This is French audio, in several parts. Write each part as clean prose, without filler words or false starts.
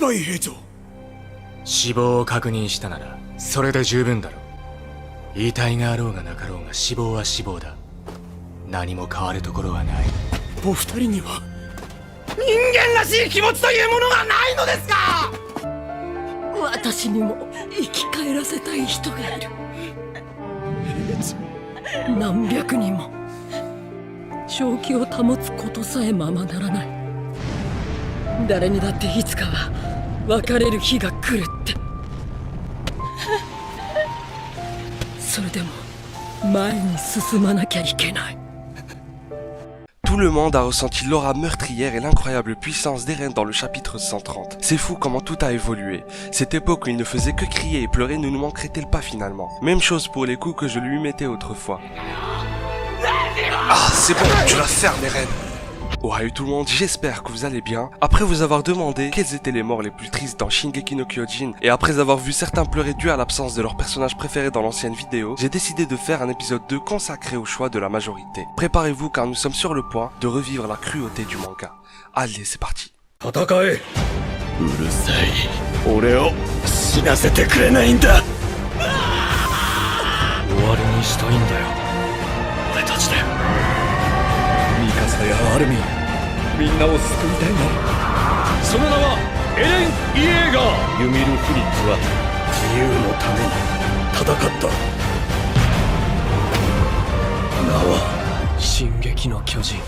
深い兵長。死亡を確認したならそれで十分だろう。遺体があろうがなかろうが死亡は死亡だ。何も変わるところはない。お二人には人間らしい気持ちというものがないのですか。私にも生き返らせたい人がいる。何百人も正気を保つことさえままならない。誰にだっていつかは別れる日が来るって。それでも前に進まなきゃいけない。Tout le monde a ressenti l'aura meurtrière et l'incroyable puissance d'Eren dans le chapitre 130. C'est fou comment tout a évolué. Cette époque où il ne faisait que crier et pleurer ne nous manquerait-elle pas finalement? Même chose pour les coups que je lui mettais autrefois. Ah, c'est bon, tu la fermes Eren. Ohayou tout le monde, j'espère que vous allez bien. Après vous avoir demandé quels étaient les morts les plus tristes dans Shingeki no Kyojin, et après avoir vu certains pleurer dû à l'absence de leur personnage préféré dans l'ancienne vidéo, j'ai décidé de faire un épisode 2 consacré au choix de la majorité. Préparez-vous car nous sommes sur le point de revivre la cruauté du manga. Allez, c'est parti. 戦え。うるさい。俺を死なせてくれないんだ。終わりにしたいんだよ。俺たちで。ミカサやアルミン、みんなを救いたいの。その名はエレン・イエーガー。ユミル・フリッツは自由のために戦った。名は進撃の巨人。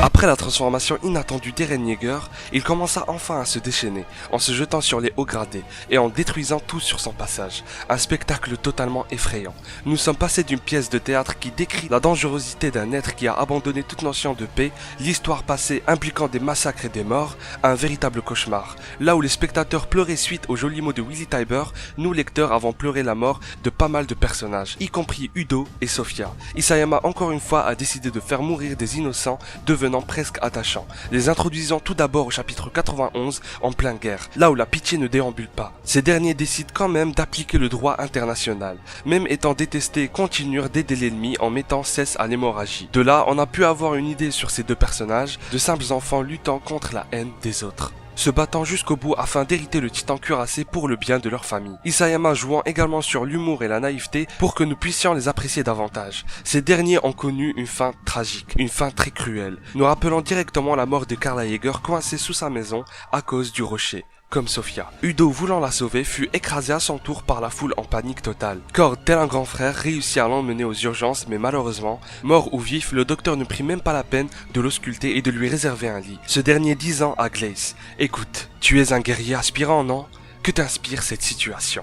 Après la transformation inattendue d'Eren Yeager, il commença enfin à se déchaîner, en se jetant sur les hauts gradés et en détruisant tout sur son passage. Un spectacle totalement effrayant. Nous sommes passés d'une pièce de théâtre qui décrit la dangerosité d'un être qui a abandonné toute notion de paix, l'histoire passée impliquant des massacres et des morts, à un véritable cauchemar. Là où les spectateurs pleuraient suite aux jolis mots de Willy Tybur, nous lecteurs avons pleuré la mort de pas mal de personnages, y compris Udo et Sophia. Isayama encore une fois a décidé de faire mourir des innocents, devenant presque attachants. Les introduisant tout d'abord au chapitre 91 en pleine guerre, là où la pitié ne déambule pas. Ces derniers décident quand même d'appliquer le droit international. Même étant détestés, continuent d'aider l'ennemi en mettant cesse à l'hémorragie. De là, on a pu avoir une idée sur ces deux personnages, de simples enfants luttant contre la haine des autres, se battant jusqu'au bout afin d'hériter le titan cuirassé pour le bien de leur famille. Isayama jouant également sur l'humour et la naïveté pour que nous puissions les apprécier davantage. Ces derniers ont connu une fin tragique, une fin très cruelle, nous rappelant directement la mort de Karla Yeager coincée sous sa maison à cause du rocher. Comme Sophia. Udo, voulant la sauver, fut écrasé à son tour par la foule en panique totale. Cord, tel un grand frère, réussit à l'emmener aux urgences, mais malheureusement, mort ou vif, le docteur ne prit même pas la peine de l'ausculter et de lui réserver un lit. Ce dernier disant à Glace, « Écoute, tu es un guerrier aspirant, non? Que t'inspire cette situation ?»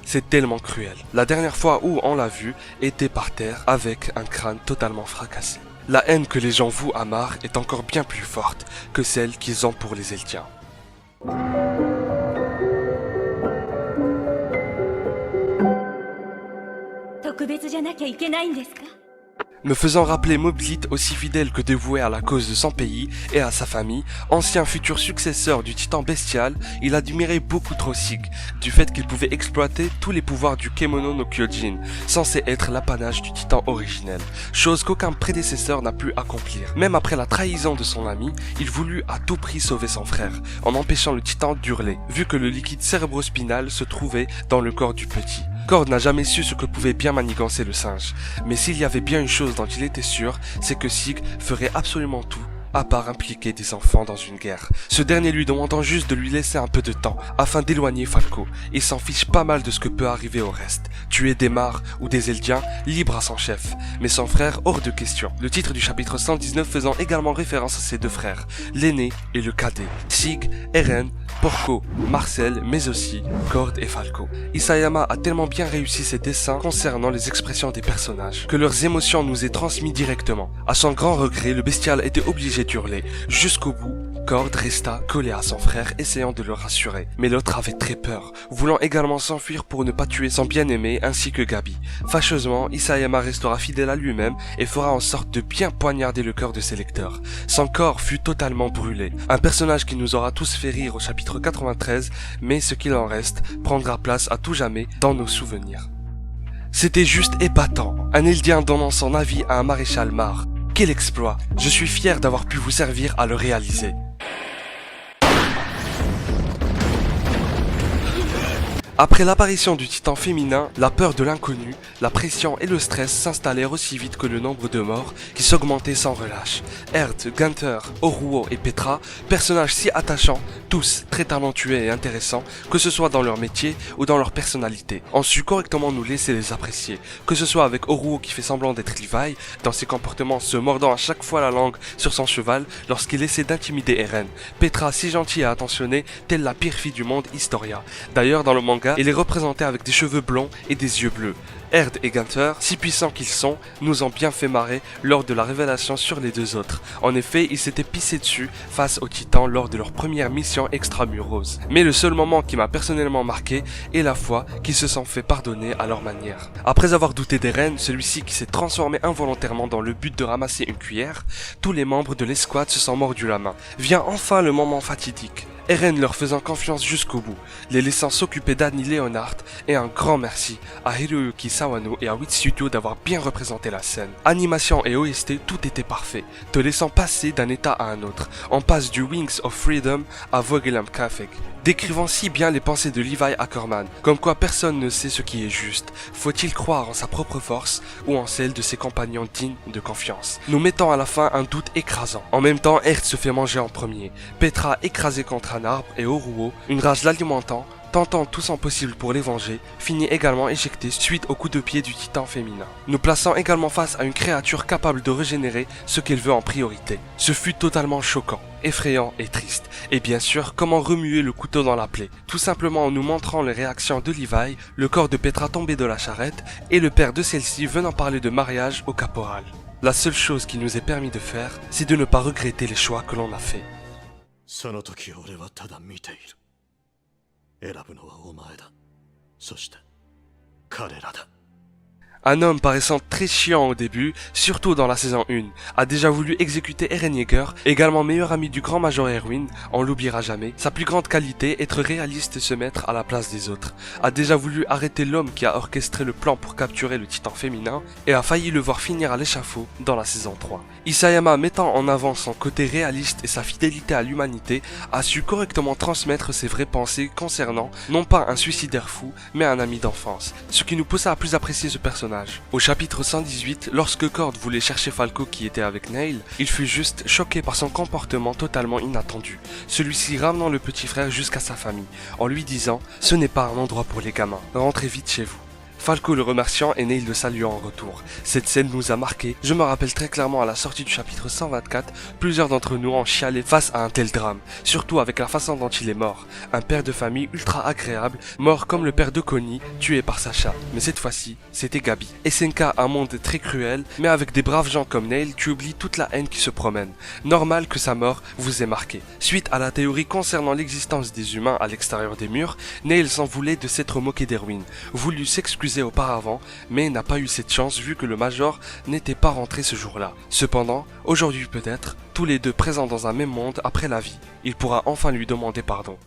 C'est tellement cruel. La dernière fois où on l'a vu était par terre avec un crâne totalement fracassé. La haine que les gens vouent à Mar est encore bien plus forte que celle qu'ils ont pour les Eldiens. Me faisant rappeler Moblith aussi fidèle que dévoué à la cause de son pays et à sa famille, ancien futur successeur du titan bestial, il admirait beaucoup trop Sig, du fait qu'il pouvait exploiter tous les pouvoirs du Kemono no Kyojin, censé être l'apanage du titan originel, chose qu'aucun prédécesseur n'a pu accomplir. Même après la trahison de son ami, il voulut à tout prix sauver son frère, en empêchant le titan d'hurler, vu que le liquide cérébrospinal se trouvait dans le corps du petit. Cord n'a jamais su ce que pouvait bien manigancer le singe, mais s'il y avait bien une chose dont il était sûr, c'est que Sig ferait absolument tout, à part impliquer des enfants dans une guerre. Ce dernier lui demandant juste de lui laisser un peu de temps, afin d'éloigner Falco. Il s'en fiche pas mal de ce que peut arriver au reste. Tuer des Mar ou des Eldiens, libre à son chef, mais son frère hors de question. Le titre du chapitre 119 faisant également référence à ses deux frères, l'aîné et le cadet, Sig, Eren, Porco, Marcel, mais aussi Cord et Falco. Isayama a tellement bien réussi ses dessins concernant les expressions des personnages, que leurs émotions nous est transmises directement. À son grand regret, le bestial était obligé d'hurler. Jusqu'au bout, Cord resta collé à son frère, essayant de le rassurer. Mais l'autre avait très peur, voulant également s'enfuir pour ne pas tuer son bien-aimé ainsi que Gabi. Fâcheusement, Isayama restera fidèle à lui-même et fera en sorte de bien poignarder le cœur de ses lecteurs. Son corps fut totalement brûlé. Un personnage qui nous aura tous fait rire au chapitre 93, mais ce qu'il en reste prendra place à tout jamais dans nos souvenirs. C'était juste épatant, un Eldien donnant son avis à un maréchal Mar. Quel exploit! Je suis fier d'avoir pu vous servir à le réaliser. Après l'apparition du titan féminin, la peur de l'inconnu, la pression et le stress s'installèrent aussi vite que le nombre de morts qui s'augmentait sans relâche. Erd, Gunther, Oruo et Petra, personnages si attachants, tous très talentueux et intéressants, que ce soit dans leur métier ou dans leur personnalité, ont su correctement nous laisser les apprécier. Que ce soit avec Oruo qui fait semblant d'être Levi, dans ses comportements se mordant à chaque fois la langue sur son cheval lorsqu'il essaie d'intimider Eren. Petra si gentille et attentionnée, telle la pire fille du monde, Historia. D'ailleurs dans le manga, il est représenté avec des cheveux blonds et des yeux bleus. Erd et Gunther, si puissants qu'ils sont, nous ont bien fait marrer lors de la révélation sur les deux autres. En effet, ils s'étaient pissés dessus face aux titans lors de leur première mission extramuros. Mais le seul moment qui m'a personnellement marqué est la fois qu'ils se sont fait pardonner à leur manière. Après avoir douté d'Eren, celui-ci qui s'est transformé involontairement dans le but de ramasser une cuillère, tous les membres de l'escouade se sont mordus la main. Vient enfin le moment fatidique. Eren leur faisant confiance jusqu'au bout, les laissant s'occuper d'Annie Leonhardt, et un grand merci à Hiroyuki Sawano et à Wit Studio d'avoir bien représenté la scène. Animation et OST, tout était parfait, te laissant passer d'un état à un autre. On passe du Wings of Freedom à Vogelam Kafek, décrivant si bien les pensées de Levi Ackerman, comme quoi personne ne sait ce qui est juste. Faut-il croire en sa propre force ou en celle de ses compagnons dignes de confiance, nous mettant à la fin un doute écrasant. En même temps, Erd se fait manger en premier, Petra écrasée contre un arbre et Oruo, une rage l'alimentant, tentant tout son possible pour les venger, finit également éjecté suite au coup de pied du titan féminin, nous plaçant également face à une créature capable de régénérer ce qu'elle veut en priorité. Ce fut totalement choquant, effrayant et triste, et bien sûr comment remuer le couteau dans la plaie, tout simplement en nous montrant les réactions de Levi, le corps de Petra tombé de la charrette, et le père de celle-ci venant parler de mariage au caporal. La seule chose qu'il nous est permis de faire, c'est de ne pas regretter les choix que l'on a faits. その時俺はただ見ている。選ぶのはお前だ。そして彼らだ。 Un homme paraissant très chiant au début, surtout dans la saison 1, a déjà voulu exécuter Eren Yeager, également meilleur ami du grand Major Erwin, on l'oubliera jamais. Sa plus grande qualité, être réaliste et se mettre à la place des autres. A déjà voulu arrêter l'homme qui a orchestré le plan pour capturer le titan féminin, et a failli le voir finir à l'échafaud dans la saison 3. Isayama, mettant en avant son côté réaliste et sa fidélité à l'humanité, a su correctement transmettre ses vraies pensées concernant, non pas un suicidaire fou, mais un ami d'enfance, ce qui nous poussa à plus apprécier ce personnage. Au chapitre 118, lorsque Cord voulait chercher Falco qui était avec Neil, il fut juste choqué par son comportement totalement inattendu, celui-ci ramenant le petit frère jusqu'à sa famille, en lui disant « Ce n'est pas un endroit pour les gamins, rentrez vite chez vous ». Falco le remerciant et Neil le saluant en retour. Cette scène nous a marqué. Je me rappelle très clairement à la sortie du chapitre 124, plusieurs d'entre nous ont chialé face à un tel drame, surtout avec la façon dont il est mort. Un père de famille ultra agréable, mort comme le père de Connie, tué par Sacha. Mais cette fois-ci, c'était Gabi. SNK, un monde très cruel, mais avec des braves gens comme Neil, tu oublies toute la haine qui se promène. Normal que sa mort vous ait marqué. Suite à la théorie concernant l'existence des humains à l'extérieur des murs, Neil s'en voulait de s'être moqué d'Erwin, voulut s'excuser auparavant, mais n'a pas eu cette chance vu que le Major n'était pas rentré ce jour-là. Cependant, aujourd'hui peut-être, tous les deux présents dans un même monde après la vie, il pourra enfin lui demander pardon.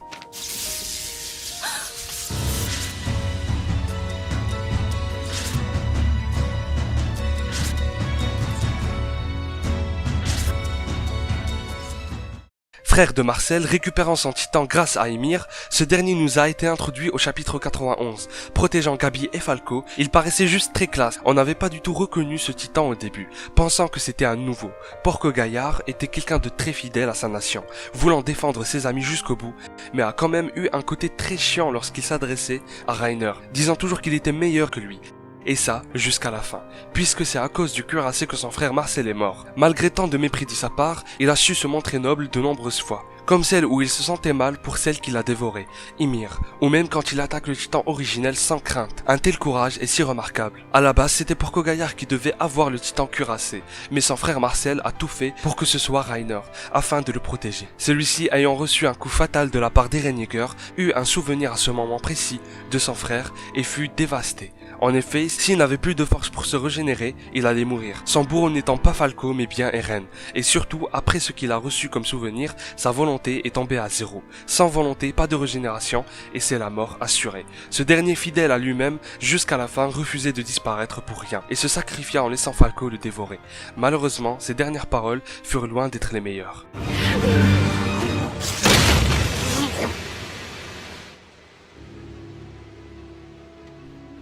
Frère de Marcel, récupérant son titan grâce à Ymir, ce dernier nous a été introduit au chapitre 91. Protégeant Gabi et Falco, il paraissait juste très classe. On n'avait pas du tout reconnu ce titan au début, pensant que c'était un nouveau. Porco Gaillard était quelqu'un de très fidèle à sa nation, voulant défendre ses amis jusqu'au bout, mais a quand même eu un côté très chiant lorsqu'il s'adressait à Reiner, disant toujours qu'il était meilleur que lui. Et ça, jusqu'à la fin, puisque c'est à cause du cuirassé que son frère Marcel est mort. Malgré tant de mépris de sa part, il a su se montrer noble de nombreuses fois, comme celle où il se sentait mal pour celle qu'il a dévorée, Ymir, ou même quand il attaque le titan originel sans crainte. Un tel courage est si remarquable. À la base, c'était Porco Gaillard qui devait avoir le titan cuirassé, mais son frère Marcel a tout fait pour que ce soit Reiner, afin de le protéger. Celui-ci, ayant reçu un coup fatal de la part d'Eren Yeager, eut un souvenir à ce moment précis de son frère et fut dévasté. En effet, s'il n'avait plus de force pour se régénérer, il allait mourir. Son bourreau n'étant pas Falco mais bien Eren. Et surtout, après ce qu'il a reçu comme souvenir, sa volonté est tombée à zéro. Sans volonté, pas de régénération, et c'est la mort assurée. Ce dernier, fidèle à lui-même, jusqu'à la fin, refusait de disparaître pour rien, et se sacrifia en laissant Falco le dévorer. Malheureusement, ses dernières paroles furent loin d'être les meilleures.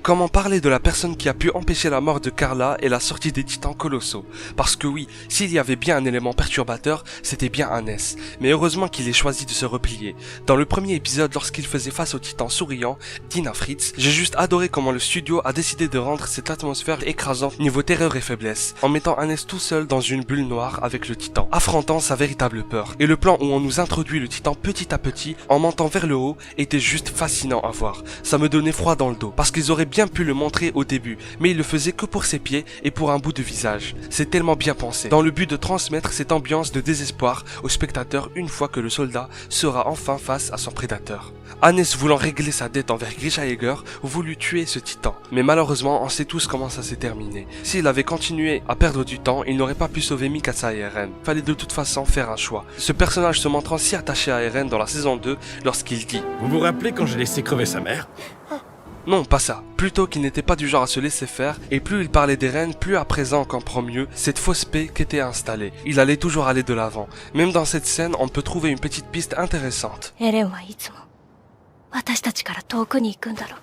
Comment parler de la personne qui a pu empêcher la mort de Carla et la sortie des titans colossaux? Parce que oui, s'il y avait bien un élément perturbateur, c'était bien Hannes. Mais heureusement qu'il ait choisi de se replier. Dans le premier épisode, lorsqu'il faisait face aux titans souriants, Dina Fritz, j'ai juste adoré comment le studio a décidé de rendre cette atmosphère écrasante niveau terreur et faiblesse, en mettant Hannes tout seul dans une bulle noire avec le titan, affrontant sa véritable peur. Et le plan où on nous introduit le titan petit à petit, en montant vers le haut, était juste fascinant à voir. Ça me donnait froid dans le dos, parce qu'ils auraient bien pu le montrer au début, mais il le faisait que pour ses pieds et pour un bout de visage. C'est tellement bien pensé, dans le but de transmettre cette ambiance de désespoir au spectateur une fois que le soldat sera enfin face à son prédateur. Hannes, voulant régler sa dette envers Grisha Jäger, voulut tuer ce titan. Mais malheureusement, on sait tous comment ça s'est terminé. S'il avait continué à perdre du temps, il n'aurait pas pu sauver Mikasa et Eren. Fallait de toute façon faire un choix. Ce personnage se montrant si attaché à Eren dans la saison 2 lorsqu'il dit « Vous vous rappelez quand j'ai laissé crever sa mère ? Non, pas ça. Plutôt qu'il n'était pas du genre à se laisser faire, et plus il parlait d'Eren, plus à présent on comprend mieux cette fausse paix qu'était installée. Il allait toujours aller de l'avant. Même dans cette scène, on peut trouver une petite piste intéressante. エレンはいつも私たちから遠くに行くんだろう。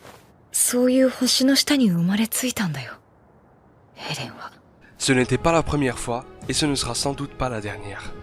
そういう星の下に生まれついたんだよ。エレンは。 Ce n'était pas la première fois, et ce ne sera sans doute pas la dernière.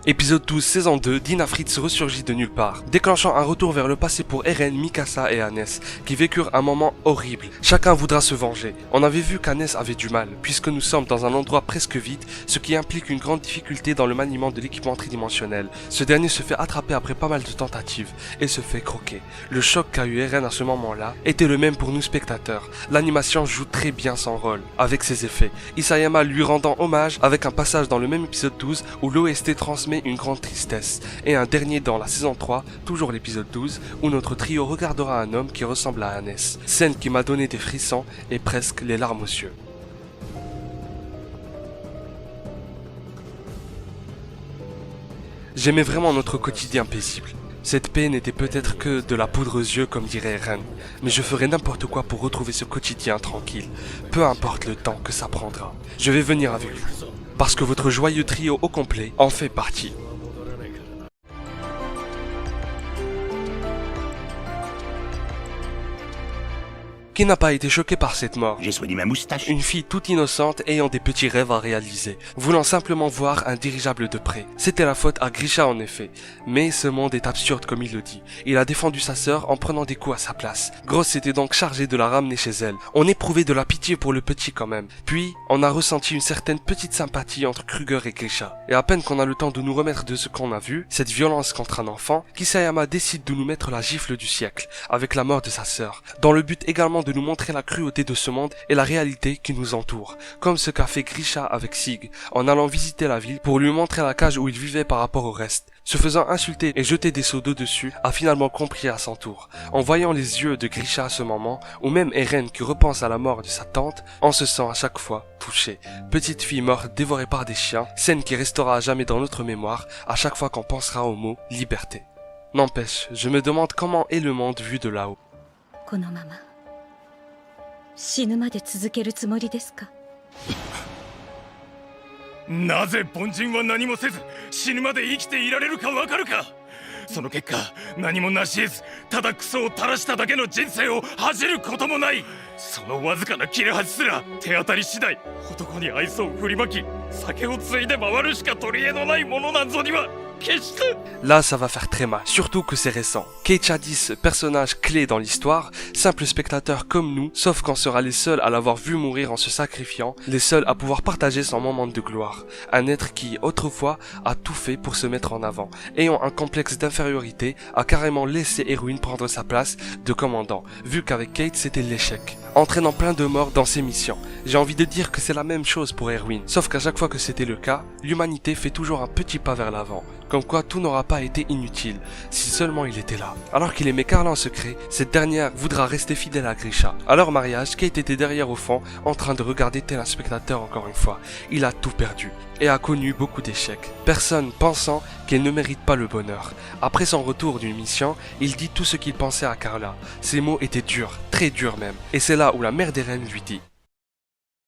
Épisode 12, saison 2, Dina Fritz ressurgit de nulle part, déclenchant un retour vers le passé pour Eren, Mikasa et Hannes, qui vécurent un moment horrible. Chacun voudra se venger. On avait vu qu'Hannes avait du mal, puisque nous sommes dans un endroit presque vide, ce qui implique une grande difficulté dans le maniement de l'équipement tridimensionnel. Ce dernier se fait attraper après pas mal de tentatives, et se fait croquer. Le choc qu'a eu Eren à ce moment-là était le même pour nous spectateurs. L'animation joue très bien son rôle, avec ses effets. Isayama lui rendant hommage avec un passage dans le même épisode 12 où l'OST transmet une grande tristesse, et un dernier dans la saison 3, toujours l'épisode 12, où notre trio regardera un homme qui ressemble à Hannes. Scène qui m'a donné des frissons et presque les larmes aux yeux. J'aimais vraiment notre quotidien paisible. Cette paix n'était peut-être que de la poudre aux yeux comme dirait Eren, mais je ferai n'importe quoi pour retrouver ce quotidien tranquille, peu importe le temps que ça prendra. Je vais venir avec vous, parce que votre joyeux trio au complet en fait partie. Qui n'a pas été choqué par cette mort? J'ai soigné ma moustache. Une fille toute innocente ayant des petits rêves à réaliser, voulant simplement voir un dirigeable de près. C'était la faute à Grisha en effet, mais ce monde est absurde comme il le dit. Il a défendu sa sœur en prenant des coups à sa place. Gross s'était donc chargé de la ramener chez elle. On éprouvait de la pitié pour le petit quand même. Puis, on a ressenti une certaine petite sympathie entre Kruger et Grisha. Et à peine qu'on a le temps de nous remettre de ce qu'on a vu, cette violence contre un enfant, Kisayama décide de nous mettre la gifle du siècle, avec la mort de sa sœur, dans le but également de nous montrer la cruauté de ce monde et la réalité qui nous entoure, comme ce qu'a fait Grisha avec Sig, en allant visiter la ville pour lui montrer la cage où il vivait par rapport au reste. Se faisant insulter et jeter des seaux d'eau dessus, a finalement compris à son tour. En voyant les yeux de Grisha à ce moment, ou même Eren qui repense à la mort de sa tante, on se sent à chaque fois touché. Petite fille morte dévorée par des chiens, scène qui restera à jamais dans notre mémoire à chaque fois qu'on pensera au mot liberté. N'empêche, je me demande comment est le monde vu de là-haut. このまま死ぬまで続けるつもりですか？なぜ凡人は何もせず死ぬまで生きていられるかわかるか。その結果何も成し得ずただクソを垂らしただけの人生を恥じることもない。そのわずかな切れ端すら手当たり次第男に愛想を振りまき酒をついで回るしか取り柄のないものなんぞには。Là, ça va faire très mal, surtout que c'est récent. Keiichadis, personnage clé dans l'histoire, simple spectateur comme nous, sauf qu'on sera les seuls à l'avoir vu mourir en se sacrifiant, les seuls à pouvoir partager son moment de gloire. Un être qui, autrefois, a tout fait pour se mettre en avant, ayant un complexe d'infériorité, a carrément laissé Erwin prendre sa place de commandant, vu qu'avec Kate c'était l'échec. entraînant plein de morts dans ses missions. J'ai envie de dire que c'est la même chose pour Erwin, sauf qu'à chaque fois que c'était le cas, l'humanité fait toujours un petit pas vers l'avant, comme quoi tout n'aura pas été inutile, si seulement il était là. Alors qu'il aimait Carla en secret, cette dernière voudra rester fidèle à Grisha. À leur mariage, Kate était derrière au fond, en train de regarder tel un spectateur encore une fois. Il a tout perdu, et a connu beaucoup d'échecs. Personne pensant qu'elle ne mérite pas le bonheur. Après son retour d'une mission, il dit tout ce qu'il pensait à Carla. Ses mots étaient durs, très durs même, et c'est là où la mère d'Eren lui dit: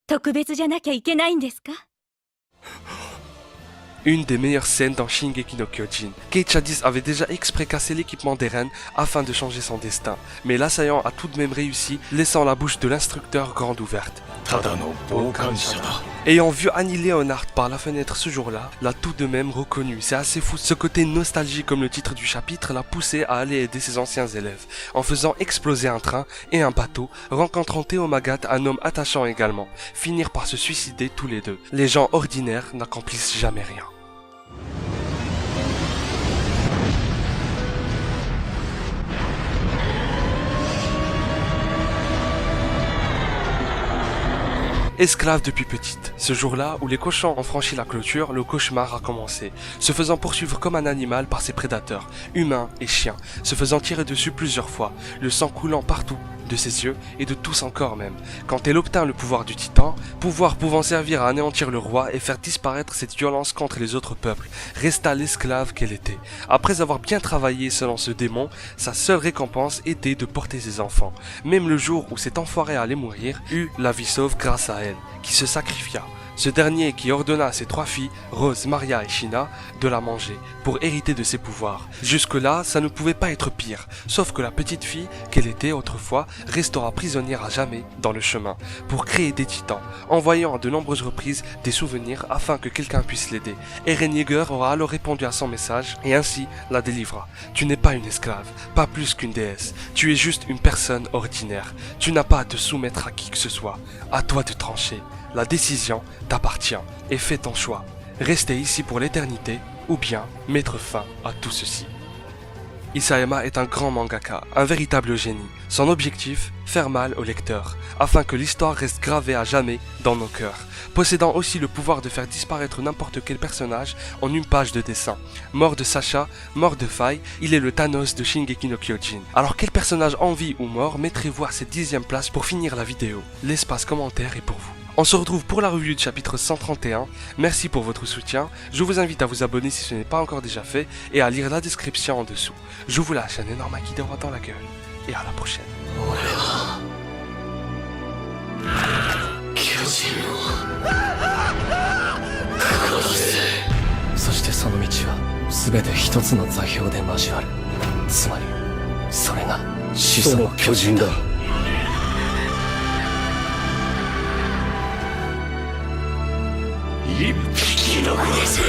特別じゃなきゃいけないんですか？ Une des meilleures scènes dans Shingeki no Kyojin. Kate Shadis avait déjà exprès cassé l'équipement d'Eren afin de changer son destin, mais l'assaillant a tout de même réussi, laissant la bouche de l'instructeur grande ouverte. Ayant vu Annie Leonard par la fenêtre ce jour-là, l'a tout de même reconnu. C'est assez fou. Ce côté nostalgie, comme le titre du chapitre, l'a poussé à aller aider ses anciens élèves, en faisant exploser un train et un bateau, rencontrant Théo Magat, un homme attachant également, finir par se suicider tous les deux. Les gens ordinaires n'accomplissent jamais rien. Esclave depuis petite. Ce jour-là, où les cochons ont franchi la clôture, le cauchemar a commencé, se faisant poursuivre comme un animal par ses prédateurs, humains et chiens, se faisant tirer dessus plusieurs fois, le sang coulant partout, de ses yeux et de tout son corps même. Quand elle obtint le pouvoir du titan, pouvoir pouvant servir à anéantir le roi et faire disparaître cette violence contre les autres peuples, resta l'esclave qu'elle était. Après avoir bien travaillé selon ce démon, sa seule récompense était de porter ses enfants. Même le jour où cet enfoiré allait mourir, eut la vie sauve grâce à elle, qui se sacrifia. Ce dernier qui ordonna à ses 3 filles, Rose, Maria et Shina, de la manger, pour hériter de ses pouvoirs. Jusque-là, ça ne pouvait pas être pire, sauf que la petite fille, qu'elle était autrefois, restera prisonnière à jamais dans le chemin, pour créer des titans, envoyant à de nombreuses reprises des souvenirs afin que quelqu'un puisse l'aider. Eren Yeager aura alors répondu à son message, et ainsi la délivra. Tu n'es pas une esclave, pas plus qu'une déesse, tu es juste une personne ordinaire. Tu n'as pas à te soumettre à qui que ce soit, à toi de trancher. La décision t'appartient et fais ton choix. Rester ici pour l'éternité ou bien mettre fin à tout ceci. Isayama est un grand mangaka, un véritable génie. Son objectif, faire mal au lecteur, afin que l'histoire reste gravée à jamais dans nos cœurs. Possédant aussi le pouvoir de faire disparaître n'importe quel personnage en une page de dessin. Mort de Sasha, mort de Faye, il est le Thanos de Shingeki no Kyojin. Alors quel personnage en vie ou mort mettrez-vous à cette 10e place pour finir la vidéo? L'espace commentaire est pour vous. On se retrouve pour la review du chapitre 131, merci pour votre soutien, je vous invite à vous abonner si ce n'est pas encore déjà fait et à lire la description en dessous. Je vous lâche un énorme acquis droit dans la gueule, et à la prochaine. そしてその道は全て一つの座標で交わる。つまりそれが始祖の巨人だ。一匹残らず